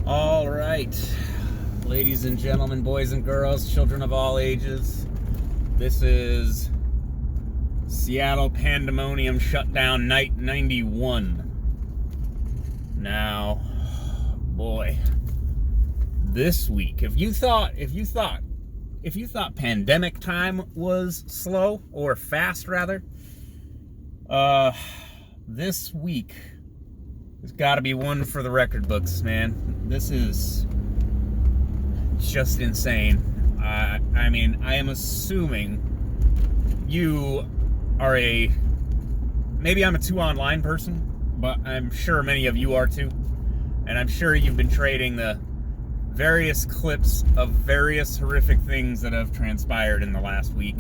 All right, ladies and gentlemen, boys and girls, children of all ages, this is Seattle Pandemonium Shutdown Night 91. Now, boy, this week, if you thought pandemic time was slow or fast rather, this week has got to be one for the record books, man. This is just insane. I mean, I am assuming you are maybe I'm a too online person, but I'm sure many of you are too. And I'm sure you've been trading the various clips of various horrific things that have transpired in the last week.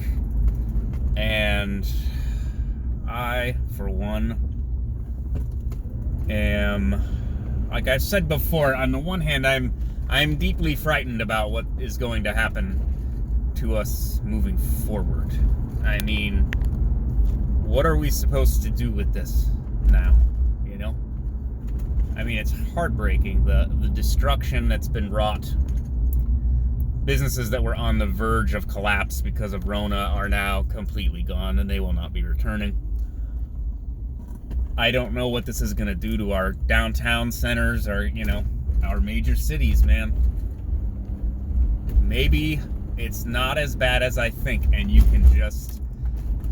And I, for one, am, like I've said before, on the one hand, I'm deeply frightened about what is going to happen to us moving forward. I mean, what are we supposed to do with this now, you know? I mean, it's heartbreaking, the destruction that's been wrought. Businesses that were on the verge of collapse because of Rona are now completely gone, and they will not be returning. I don't know what this is going to do to our downtown centers or, you know, our major cities, man. Maybe it's not as bad as I think, and you can just,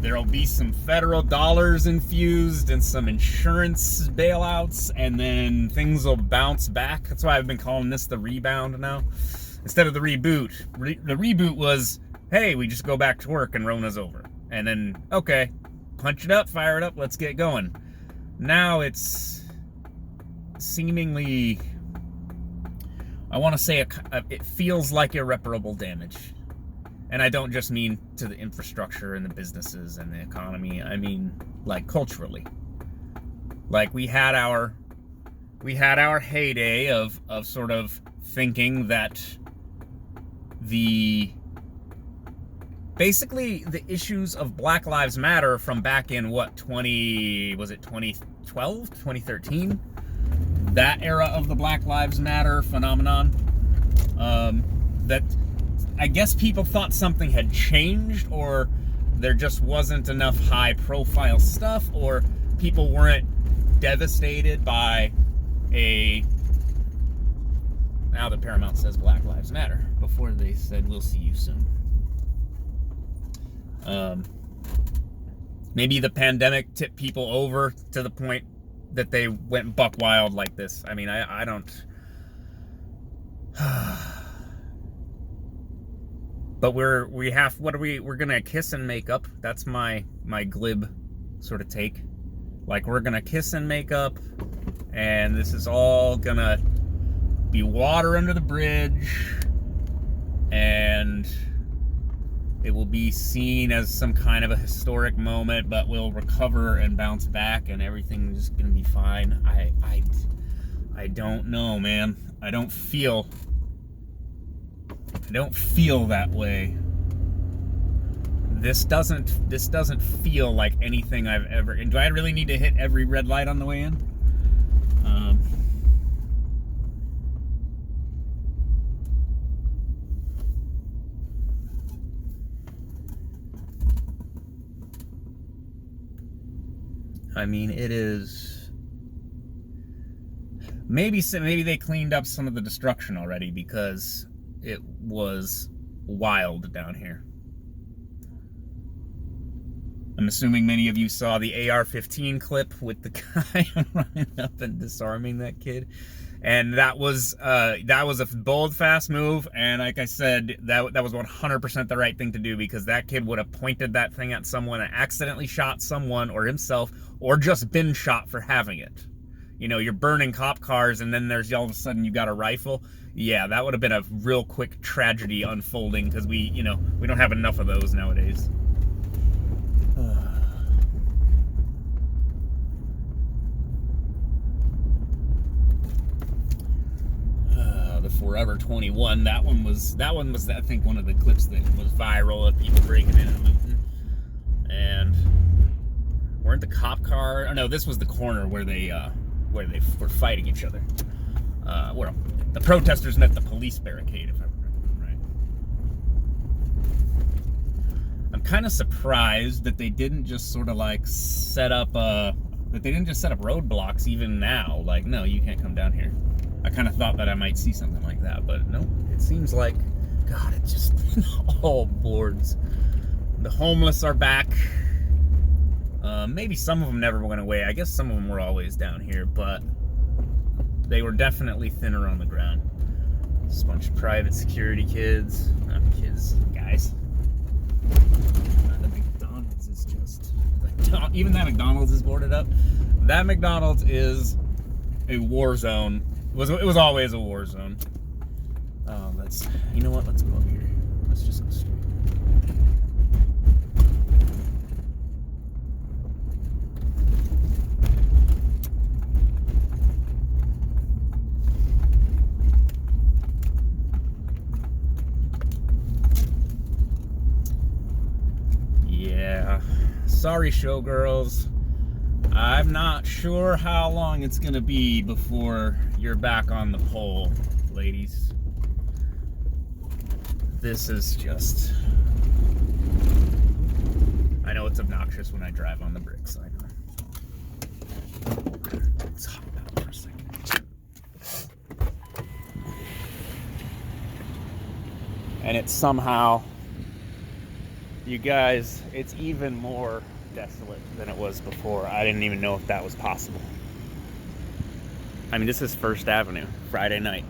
there'll be some federal dollars infused and some insurance bailouts, and then things will bounce back. That's why I've been calling this the rebound now, instead of the reboot. The reboot was, hey, we just go back to work and Rona's over. And then, okay, punch it up, fire it up, let's get going. Now it's seemingly, I want to say it feels like irreparable damage. And I don't just mean to the infrastructure and the businesses and the economy. I mean, like, culturally. Like, we had our heyday of sort of thinking that basically the issues of Black Lives Matter from back in what, 2012, 2013? That era of the Black Lives Matter phenomenon. That I guess people thought something had changed, or there just wasn't enough high profile stuff, or people weren't devastated by now the Paramount says Black Lives Matter before they said we'll see you soon. Maybe the pandemic tipped people over to the point that they went buck wild like this. I mean, I don't. But we're gonna kiss and make up. That's my glib sort of take. Like, we're gonna kiss and make up, and this is all gonna be water under the bridge, and it will be seen as some kind of a historic moment, but we'll recover and bounce back, and everything's just gonna be fine. I don't know, man. I don't feel that way. This doesn't feel like anything I've ever. And do I really need to hit every red light on the way in? I mean, it is. Maybe they cleaned up some of the destruction already, because it was wild down here. I'm assuming many of you saw the AR-15 clip with the guy running up and disarming that kid. And that was a bold, fast move. And like I said, that was 100% the right thing to do, because that kid would have pointed that thing at someone and accidentally shot someone or himself, or just been shot for having it. You know, you're burning cop cars, and then there's all of a sudden you got a rifle. Yeah, that would have been a real quick tragedy unfolding, because we don't have enough of those nowadays. The Forever 21. That one was I think one of the clips that was viral of people breaking in and looting. And weren't the cop car? Oh no, this was the corner where they were fighting each other. Well, The protesters met the police barricade, if I remember right. I'm kind of surprised that they didn't just sort of like set up roadblocks even now. Like, no, you can't come down here. I kind of thought that I might see something like that, but no, it seems like, God, it just all boards. The homeless are back. Maybe some of them never went away. I guess some of them were always down here, but they were definitely thinner on the ground. Just a bunch of private security kids. Not kids, guys. The McDonald's is just... Even that McDonald's is boarded up. That McDonald's is a war zone. It was always a war zone. You know what? Let's go up here. Let's just go straight. Yeah. Sorry, showgirls. I'm not sure how long it's gonna be before you're back on the pole, ladies. This is just... I know it's obnoxious when I drive on the bricks. I know. Let's hop out for a second. And it's somehow, you guys, it's even more desolate than it was before. I didn't even know if that was possible. I mean, this is First Avenue, Friday night.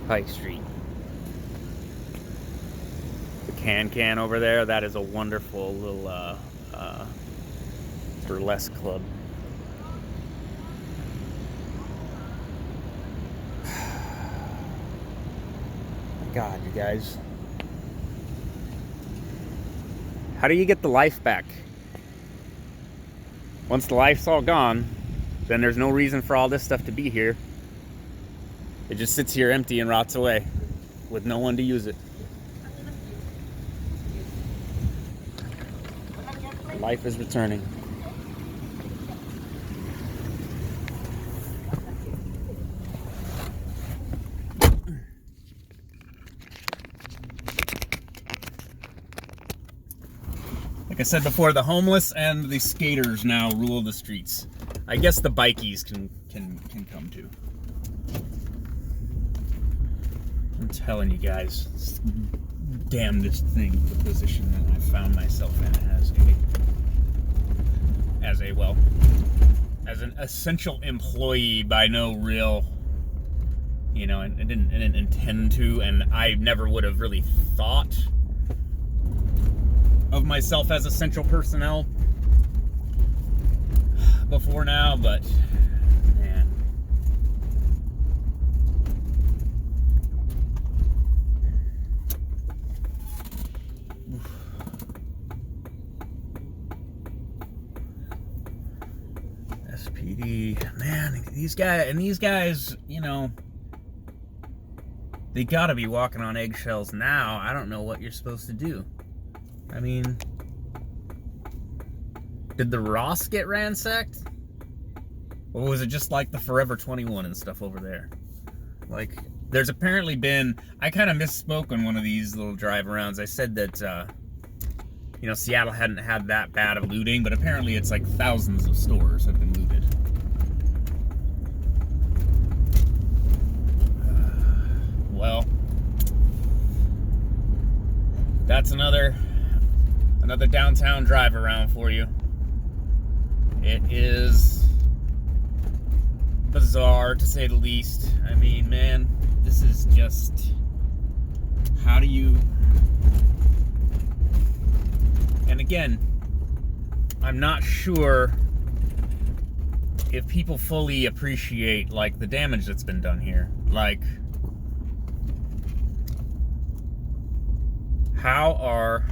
Pike Street. The can over there, that is a wonderful little burlesque club. God, you guys. How do you get the life back? Once the life's all gone, then there's no reason for all this stuff to be here. It just sits here empty and rots away with no one to use it. Life is returning. Like I said before, the homeless and the skaters now rule the streets. I guess the bikies can come too. I'm telling you guys, it's the damnedest thing, the position that I found myself in as an essential employee by no real, you know, and I didn't intend to, and I never would have really thought of myself as essential personnel before now, but man. SPD, man, these guys, you know, they gotta be walking on eggshells now. I don't know what you're supposed to do. I mean, did the Ross get ransacked? Or was it just like the Forever 21 and stuff over there? Like, there's apparently been... I kind of misspoke on one of these little drive-arounds. I said that, you know, Seattle hadn't had that bad of looting, but apparently it's like thousands of stores have been looted. Well, that's another downtown drive around for you. It is bizarre, to say the least. I mean, man, this is just... How do you... And again, I'm not sure if people fully appreciate, like, the damage that's been done here. Like, how are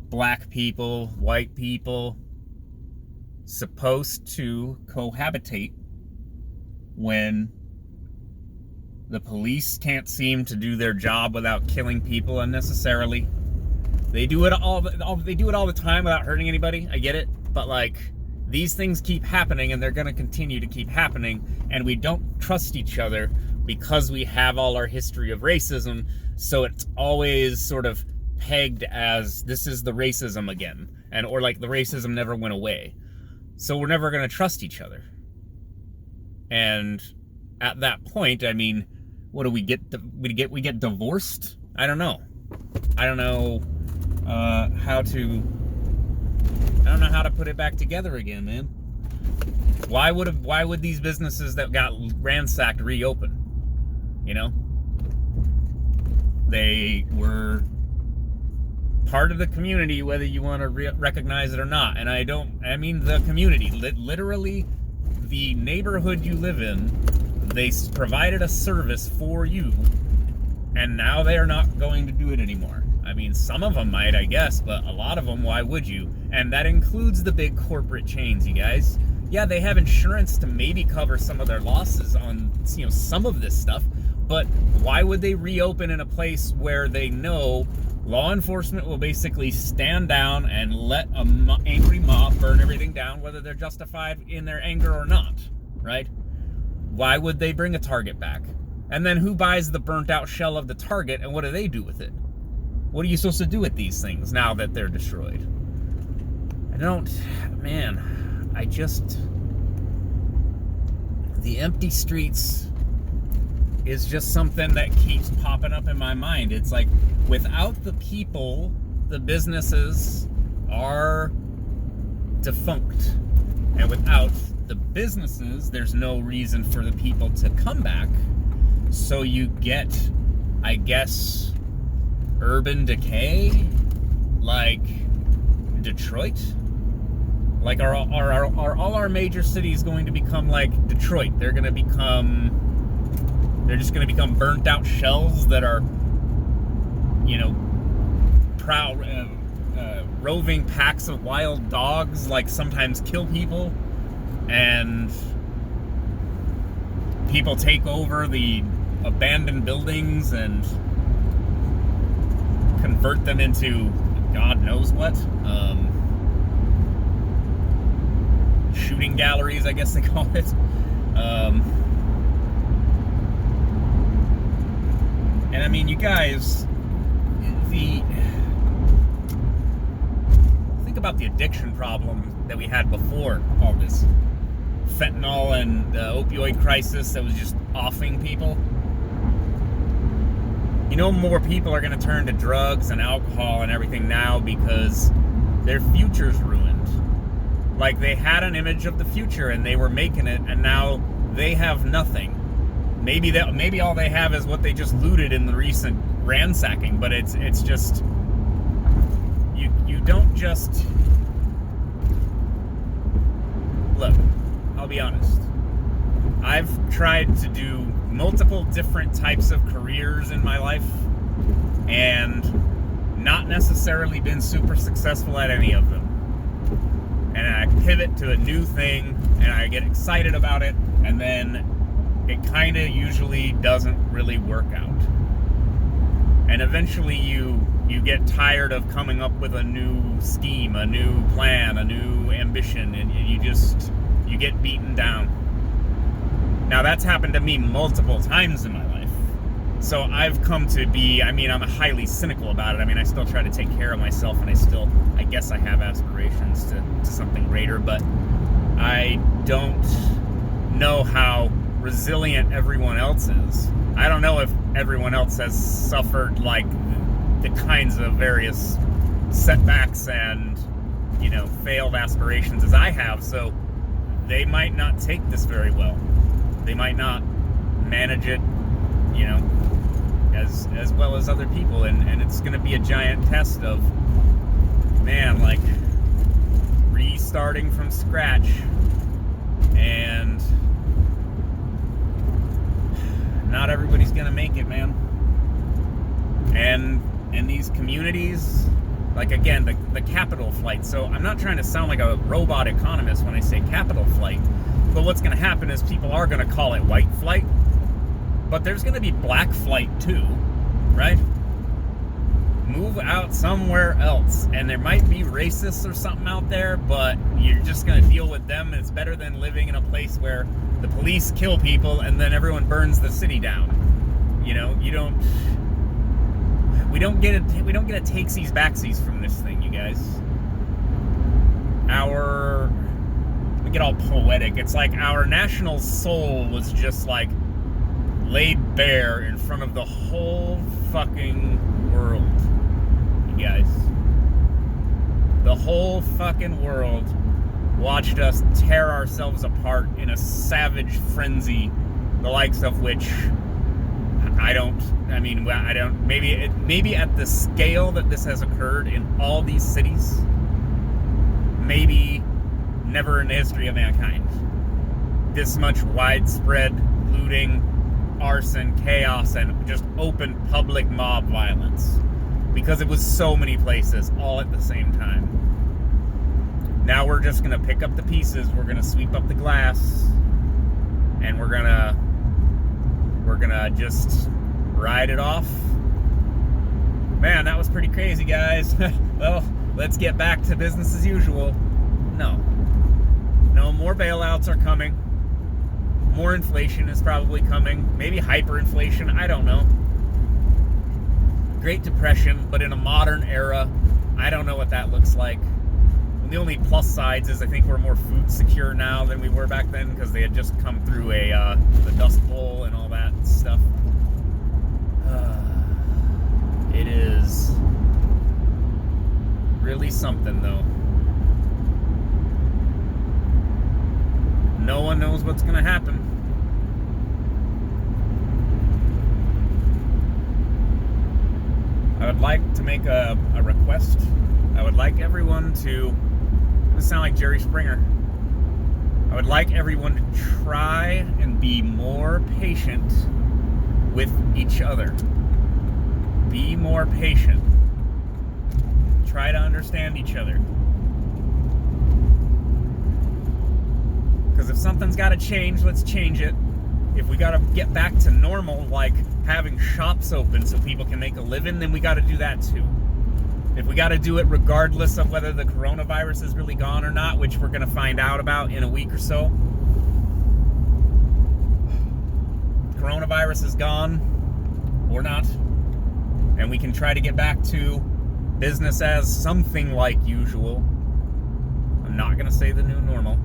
black people, white people supposed to cohabitate when the police can't seem to do their job without killing people unnecessarily? They do it all the time without hurting anybody. I get it, but like, these things keep happening, and they're going to continue to keep happening, and we don't trust each other because we have all our history of racism, so it's always sort of pegged as this is the racism again, and or like the racism never went away. So we're never going to trust each other. And at that point, I mean, what do we get? We get divorced? I don't know. I don't know how to put it back together again, man. Why would these businesses that got ransacked reopen? You know, they were part of the community, whether you want to recognize it or not. And I mean the community, literally the neighborhood you live in. They provided a service for you, and now they are not going to do it anymore. I mean, some of them might, I guess, but a lot of them, why would you? And that includes the big corporate chains, you guys. Yeah, they have insurance to maybe cover some of their losses on, you know, some of this stuff, but why would they reopen in a place where they know law enforcement will basically stand down and let an angry mob burn everything down, whether they're justified in their anger or not, right? Why would they bring a target back? And then who buys the burnt out shell of the target, and what do they do with it? What are you supposed to do with these things now that they're destroyed? The empty streets is just something that keeps popping up in my mind. It's like, without the people, the businesses are defunct. And without the businesses, there's no reason for the people to come back. So you get, I guess, urban decay, like Detroit. Like, are all our major cities going to become like Detroit? They're just going to become burnt out shells that are, you know, proud, roving packs of wild dogs, like sometimes kill people, and people take over the abandoned buildings and convert them into God knows what. Shooting galleries, I guess they call it. And I mean, you guys, think about the addiction problem that we had before all this fentanyl and the opioid crisis that was just offing people. You know, more people are going to turn to drugs and alcohol and everything now because their future's ruined. Like, they had an image of the future and they were making it, and now they have nothing. Maybe all they have is what they just looted in the recent ransacking, but it's just, you don't just, look, I'll be honest. I've tried to do multiple different types of careers in my life and not necessarily been super successful at any of them. And I pivot to a new thing and I get excited about it, and then it kind of usually doesn't really work out. And eventually you get tired of coming up with a new scheme, a new plan, a new ambition, and you get beaten down. Now, that's happened to me multiple times in my life. So I've come to be, I'm highly cynical about it. I still try to take care of myself, and I guess I have aspirations to something greater, but I don't know how resilient everyone else is. I don't know if everyone else has suffered like the kinds of various setbacks and, failed aspirations as I have, so they might not take this very well. They might not manage it, as well as other people, and it's going to be a giant test of, restarting from scratch, and not everybody's going to make it, man. And in these communities, like, again, the capital flight. So I'm not trying to sound like a robot economist when I say capital flight, but what's going to happen is people are going to call it white flight, but there's going to be black flight too, right? move out somewhere else. And there might be racists or something out there, but you're just going to deal with them. And it's better than living in a place where the police kill people and then everyone burns the city down. You know, we don't get a takesies backsies from this thing, you guys. We get all poetic. It's like our national soul was just like laid bare in front of the whole fucking world, you guys. The whole fucking world watched us tear ourselves apart in a savage frenzy, the likes of which maybe at the scale that this has occurred in all these cities, maybe never in the history of mankind. This much widespread looting, arson, chaos, and just open public mob violence. Because it was so many places, all at the same time. Now we're just gonna pick up the pieces, we're gonna sweep up the glass, and we're gonna just ride it off. Man, that was pretty crazy, guys. Well, let's get back to business as usual. No, more bailouts are coming. More inflation is probably coming. Maybe hyperinflation, I don't know. Great Depression, but in a modern era. I don't know what that looks like. And the only plus sides is I think we're more food secure now than we were back then, because they had just come through the Dust Bowl and all that stuff. It is really something, though. No one knows what's going to happen. I would like to make a request. I would like everyone to... This sound like Jerry Springer. I would like everyone to try and be more patient with each other. Be more patient. Try to understand each other. Because if something's got to change, let's change it. If we got to get back to normal, like having shops open so people can make a living, then we got to do that too. If we got to do it regardless of whether the coronavirus is really gone or not, which we're going to find out about in a week or so. Coronavirus is gone or not, and we can try to get back to business as something like usual. I'm not going to say the new normal.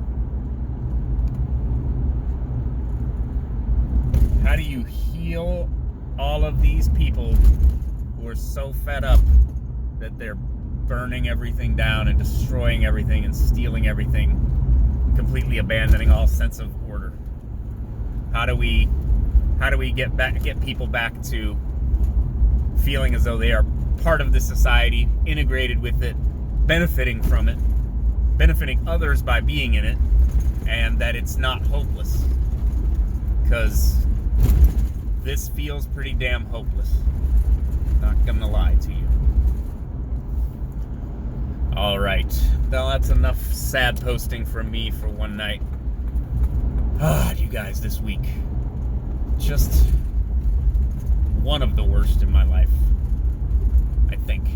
How do you heal all of these people who are so fed up that they're burning everything down and destroying everything and stealing everything, completely abandoning all sense of order? How do we get people back to feeling as though they are part of the society, integrated with it, benefiting from it, benefiting others by being in it, and that it's not hopeless? Because this feels pretty damn hopeless. Not gonna lie to you. Alright. Well, that's enough sad posting from me for one night. You guys, this week. Just one of the worst in my life. I think.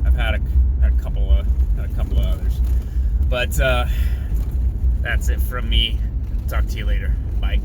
I've had a couple of others. But that's it from me. Talk to you later. Bye.